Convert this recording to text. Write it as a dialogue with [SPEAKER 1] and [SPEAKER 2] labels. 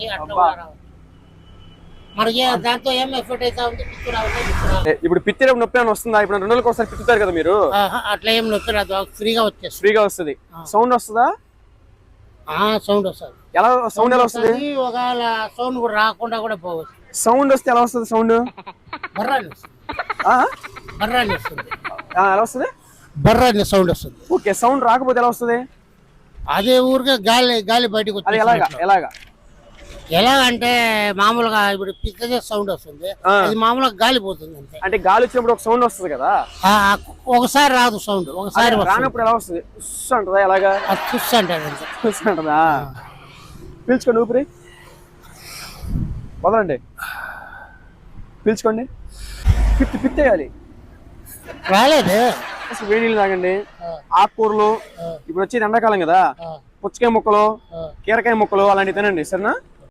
[SPEAKER 1] ఒకటి అట్లా కూడా రావచ్చు. మనకి దాంతో ఏం ఎఫెక్ట్ అయితే ఉంది, పిత్తు రావాలి.
[SPEAKER 2] ఇప్పుడు పిత్తి నొప్పి అని వస్తుందా? ఇప్పుడు 2 రోజులకు ఒకసారి పిత్తుతారు కదా మీరు?
[SPEAKER 1] అట్లా ఏం నొప్పి రాదు, ఫ్రీగా వచ్చేస్తుంది.
[SPEAKER 2] ఫ్రీగా వస్తుంది. సౌండ్ వస్తుందా?
[SPEAKER 1] సౌండ్ వస్తుంది.
[SPEAKER 2] ఎలా సౌండ్ ఎలా వస్తుంది?
[SPEAKER 1] ఒకవేళ సౌండ్ కూడా రాకుండా కూడా పోవచ్చు.
[SPEAKER 2] సౌండ్ వస్తే ఎలా వస్తుంది? సౌండ్
[SPEAKER 1] బర్రాని వస్తుంది. బర్రాని వస్తుంది.
[SPEAKER 2] ఎలా వస్తుంది?
[SPEAKER 1] బర్రాని సౌండ్ వస్తుంది.
[SPEAKER 2] ఓకే, సౌండ్ రాకపోతే ఎలా వస్తుంది?
[SPEAKER 1] అదే ఊరికే గాలి గాలి బయటకు వచ్చి
[SPEAKER 2] ఎలాగా
[SPEAKER 1] ఎలాగంటే మామూలుగా ఇప్పుడు పిచ్చే సౌండ్ వస్తుంది, అది మామూలుగా గాలి పోతుంది అంతే.
[SPEAKER 2] అంటే గాలి వచ్చినప్పుడు ఒక సౌండ్ వస్తుంది కదా,
[SPEAKER 1] ఒకసారి రాదు సౌండ్, ఒకసారి
[SPEAKER 2] రానప్పుడు ఎలా వస్తుంది? అంటదా? ఎలాగా అంటదా? పీల్చుకోండి, ఊపిరి వదలండి, పీల్చుకోండి. పిత్తేయాలి.
[SPEAKER 1] రాలేదు.
[SPEAKER 2] వేడి నీళ్ళు తాగండి. ఆకుకూరలు, ఇప్పుడు వచ్చేది ఎండాకాలం కదా, పుచ్చకాయ ముక్కలు, కీరకాయ ముక్కలు అలాంటివి తినండి, సరేనా?